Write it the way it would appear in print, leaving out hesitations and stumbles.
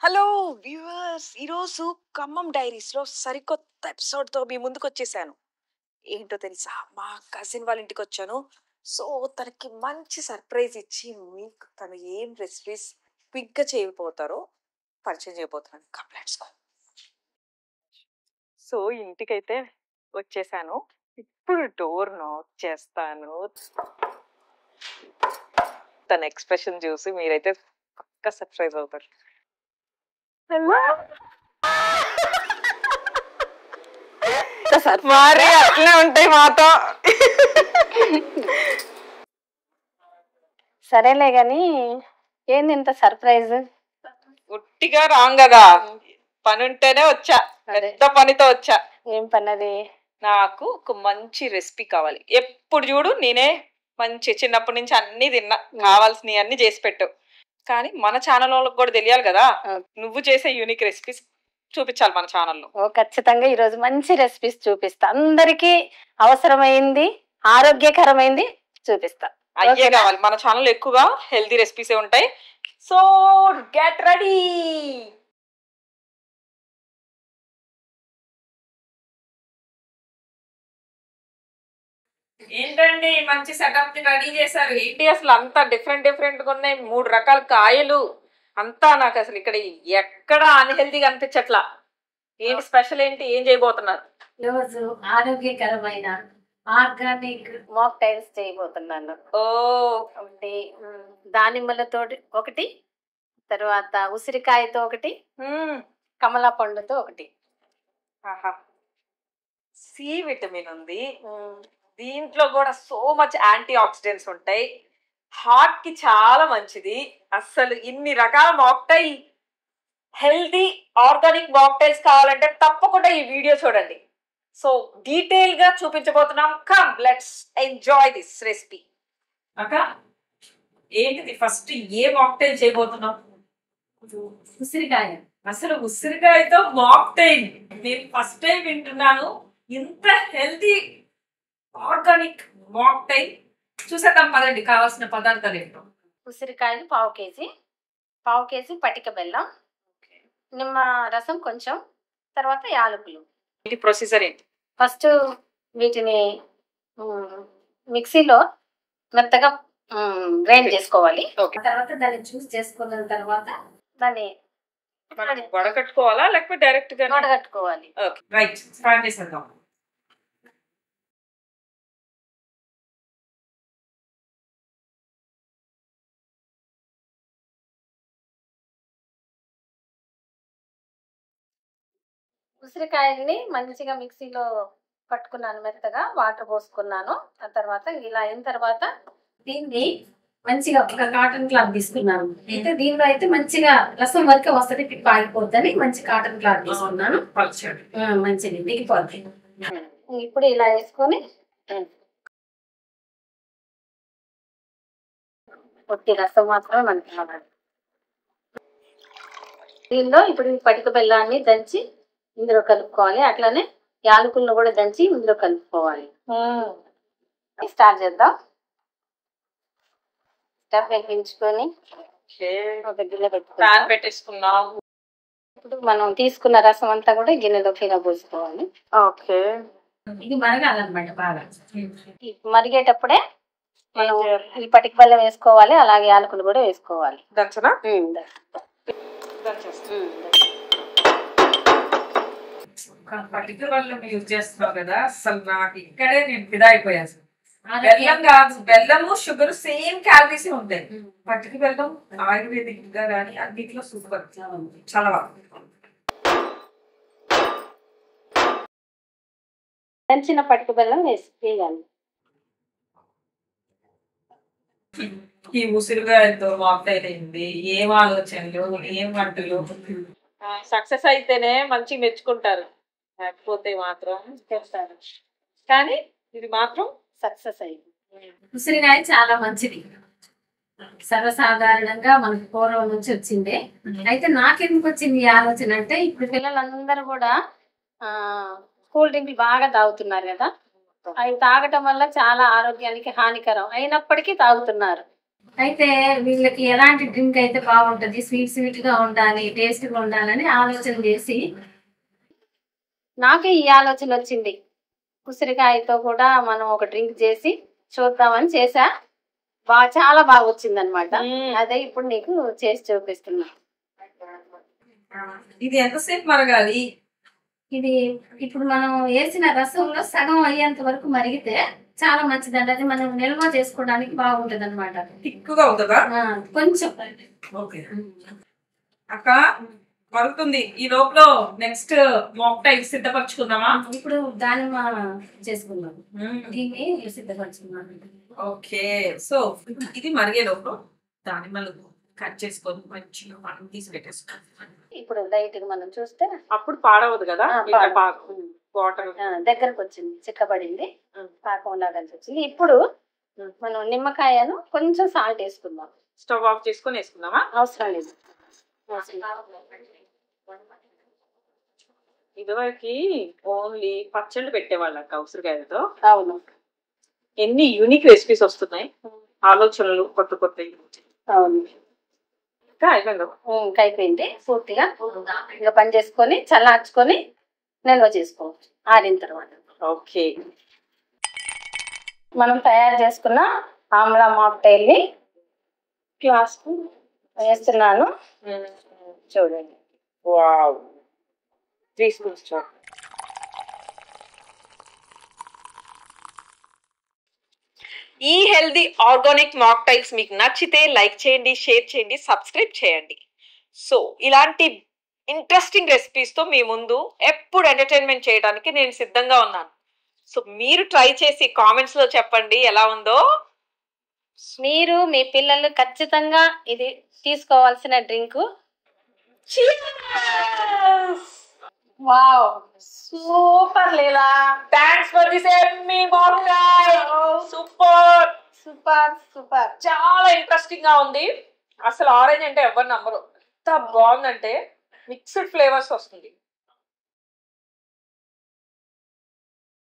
Hello viewers, ఈరోజు ఖమ్మం డైరీస్లో సరికొత్త ఎపిసోడ్తో మీ ముందుకు వచ్చేసాను. ఏంటో తెలుసా, మా కజిన్ వాళ్ళ ఇంటికి వచ్చాను. సో తనకి మంచి సర్ప్రైజ్ ఇచ్చి మీకు తను ఏం రెసిపీస్ క్విక్గా చేయబోతారో పరిచయం చేయబోతున్నాను. కంప్లైంట్స్. సో ఇంటికైతే వచ్చేసాను. ఇప్పుడు డోర్ నాక్ చేస్తాను. తన ఎక్స్ప్రెషన్ చూసి మీరైతే పక్కా సర్ప్రైజ్ అవుతారు. మరి అట్లే ఉంటాయి మాతో. సరేలే గాని ఏంది ఇంత సర్ప్రైజ్? ఉట్టిగా రాంగ్ కదా, పని ఉంటేనే వచ్చా, పెద్ద పనితో వచ్చా. ఏం పన్నది? నాకు ఒక మంచి రెసిపీ కావాలి. ఎప్పుడు చూడు నేనే మంచి చిన్నప్పటి నుంచి అన్ని తిన్నా, కావాల్సినవి అన్ని చేసి పెట్టు. కానీ మన ఛానల్ వాళ్ళకి కూడా తెలియాలి కదా, నువ్వు చేసే యూనిక్ రెసిపీస్ చూపించాలి మన ఛానల్లో. ఖచ్చితంగా ఈ రోజు మంచి రెసిపీస్ చూపిస్తా. అందరికి అవసరమైంది, ఆరోగ్యకరమైంది చూపిస్తా. అయ్యే కావాలి. మన ఛానల్ ఎక్కువగా హెల్తీ రెసిపీసే ఉంటాయి. So get ready. ఏంటండి మంచి సెటప్ రెడీ చేశారు. ఏంటి అసలు అంతా డిఫరెంట్ డిఫరెంట్ గా ఉన్నాయి, 3 రకాల కాయలు అంతా. నాకు అసలు ఇక్కడ ఎక్కడ అన్హెల్దీగా అనిపించట్లా. ఏంటి స్పెషల్, ఏంటి ఏం చేయబోతున్నారు? ఈరోజు ఆరోగ్యకరమైన ఆర్గానిక్ మాక్టైల్స్ చేయబోతున్నాను. ఓ ఒకటి దానిమ్మలతో ఒకటి, తర్వాత ఉసిరికాయతో ఒకటి, కమలా పండుతో ఒకటి. సి విటమిన్ ఉంది దీంట్లో కూడా. సో మచ్ యాంటీ ఆక్సిడెంట్స్ ఉంటాయి, హార్ట్ కి చాలా మంచిది. అసలు ఇన్ని రకాల మాక్టైల్, హెల్దీ ఆర్గానిక్ మాక్టైల్స్ కావాలంటే తప్పకుండా ఈ వీడియో చూడండి. సో డీటెయిల్ గా చూపించబోతున్నాం. Come let's enjoy this recipe. అక్క ఏంటిది ఫస్ట్ ఏ మాక్టైల్ చేయబోతున్నాం? ఉసిరికాయ. అసలు ఉసిరికాయతో మాక్టైల్ నేను ఫస్ట్ టైం వింటున్నాను. ఇంత హెల్తీ ఆర్గానిక్ మాక్టైల్ చూసేద్దాం పదండి. కావాల్సిన పదార్థాలు ఏంటో? ఉసిరికాయలు పావు కేజీ పటిక బెల్లం, నిమ్మ రసం కొంచెం, తర్వాత యాలకులు. ఏంటి ప్రొసీజర్ ఏంటి? ఫస్ట్ వీటిని మిక్సీలో మెత్తగా గ్రైండ్ చేసుకోవాలి. తర్వాత దాన్ని జ్యూస్ చేసుకున్న తర్వాత దాన్ని వడకట్టుకోవాలా లేకపోతే డైరెక్ట్ గా వడగట్టుకోవాలి? రైట్, స్టార్ట్ చేసేద్దాం. ఉసిరికాయల్ని మంచిగా మిక్సీలో పట్టుకున్నాను, మెత్తగా వాటర్ పోసుకున్నాను. ఆ తర్వాత ఇలా అయిన తర్వాత దీన్ని మంచిగా ఒక కాటన్ క్లాత్ తీసుకున్నాను. అయితే దీనిలో అయితే మంచిగా రసం వరకు వస్తుంది, పిప్ప ఆగిపోద్దని మంచి కాటన్ క్లాత్ తీసుకున్నాను. మంచిది దిగిపోద్ది. ఇప్పుడు ఇలా వేసుకొని ఒట్టి రసం మాత్రమే మనకి కావాలి. దీనిలో ఇప్పుడు ఈ పటిక బెల్లాన్ని దంచి ఇందులో కలుపుకోవాలి. అట్లానే యాలకులను కూడా దంచి ఇందులో కలుపుకోవాలి. స్టార్ట్ చేద్దాం. స్టవ్ వెలిగించుకొని ఒక గిన్నె పెట్టేసుకున్నాం. ఇప్పుడు మనం తీసుకున్న రసం అంతా కూడా గిన్నెలోకి ఇలా పోసుకోవాలి. ఓకే, ఇది మరగాలన్నమాట బాగా. మరిగేటప్పుడే మనం ఈ పటిక బెల్లం వేసుకోవాలి, అలాగే యాలకులు కూడా వేసుకోవాలి. దంచనా? పటిక బెల్లం యూజ్ చేస్తున్నావు కదా, అసలు నాకు ఇక్కడే నేను ఫిదా అయిపోయాను. బెల్లం కాదు, బెల్లము షుగర్ సేమ్ క్యాలరీస్ ఉంటాయి. పటిక బెల్లం ఆయుర్వేదిక్ గా కానీ అన్నిట్లో సూపర్, చాలా దంచిన పటిక బెల్లం వేయాలి. ఈ ఉసిరికాయలతో మాక్టైల్ అయింది. ఏం ఆలోచనలు, ఏం వంటలు. సక్సెస్ అయితేనే మంచి మెచ్చుకుంటారు, లేకపోతే మాత్రం చేస్తారు. కానీ ఇది మాత్రం సక్సెస్ అయింది. ఉసిరికాయ చాలా మంచిది, సర్వసాధారణంగా మనకు పూర్వం నుంచి వచ్చిందే. అయితే నాకెందుకు వచ్చింది ఈ ఆలోచన అంటే, ఇప్పుడు పిల్లలందరూ కూడా కూల్ డ్రింక్లు బాగా తాగుతున్నారు కదా. అవి తాగటం వల్ల చాలా ఆరోగ్యానికి హానికరం అయినప్పటికీ తాగుతున్నారు. అయితే వీళ్ళకి ఎలాంటి డ్రింక్ అయితే బాగుంటది, స్వీట్ గా ఉండాలి, టేస్ట్ గా ఉండాలని ఆలోచన చేసి నాకే ఈ ఆలోచన వచ్చింది. ఉసిరికాయతో కూడా మనం ఒక డ్రింక్ చేసి చూద్దామని చేసా. చాలా బాగా వచ్చింది అనమాట. అదే ఇప్పుడు నీకు చేసి చూపిస్తున్నా. ఇది ఎంతసేపు మరగాలి? ఇది ఇప్పుడు మనం వేసిన రసంలో సగం అయ్యేంత వరకు మరిగితే చాలా మంచిదండి. అది మనం నిల్వ చేసుకోవడానికి బాగుంటది అనమాట. తిక్కుగా ఉంటుందా? కొంచెం. ఓకే అక్క, మరుగుతుంది. ఈ లోపల నెక్స్ట్ మాక్టైల్ సిద్ధపరచుకుందామా? ఇప్పుడు దానిమ్మ చేసుకుందాం. దీన్ని సిద్ధపరచుకున్నాం. ఓకే, సో ఇది మరిగే లోపల దానిమ్మలు కట్ చేసుకొని మంచిగా మనం తీసి పెట్టేసుకోవాలి. ఇప్పుడు లైట్ గా మనం చూస్తే అప్పుడు పాడవదు కదా, వాటర్ దగ్గరకు వచ్చింది, చిక్కబడింది, పాకం లాగా వచ్చింది. ఇప్పుడు మనం నిమ్మకాయను కొంచెం సాల్ట్ వేసుకుందాం. స్టవ్ ఆఫ్ చేసుకొని వేసుకుందామా? అవసరం లేదు. ఇదివరకు ఓన్లీ పచ్చళ్ళు పెట్టేవాళ్ళు అక్క ఉసిరికాయలతో. అవును. ఎన్ని యూనిక్ రెసిపీస్ వస్తున్నాయి, ఆలోచనలు కొత్త కొత్త. అవును, అయిపోయింది పూర్తిగా. ఇంకా పని చేసుకొని చల్లార్చుకొని నిల్వ చేసుకోవచ్చు ఆరిన తర్వాత. ఓకే, మనం తయారు చేసుకున్న ఆమ్లా మాక్టైల్ ని గ్లాస్ వేస్తున్నాను. చూడండి. వావ్, 3 స్పూన్స్ చాలు. ఈ హెల్దీ ఆర్గానిక్ మాక్టైల్స్ మీకు నచ్చితే లైక్ చేయండి, షేర్ చేయండి, సబ్స్క్రైబ్ చేయండి. సో ఇలాంటి ఇంట్రెస్టింగ్ రెసిపీస్తో మీ ముందు ఎప్పుడు ఎంటర్టైన్మెంట్ చేయడానికి నేను సిద్ధంగా ఉన్నాను. సో మీరు ట్రై చేసి కామెంట్స్లో చెప్పండి ఎలా ఉందో. మీరు మీ పిల్లలు ఖచ్చితంగా ఇది తీసుకోవాల్సిన drink. Wow, super Leela. Thanks for this Emmy mocktail. Super super super. చాలా ఇంట్రెస్టింగ్ గా ఉంది. అసలు ఆరెంజ్ అంటే ఎవరు నమ్మరు, ఎంత బాగుందంటే మిక్స్డ్ ఫ్లేవర్స్ వస్తుంది.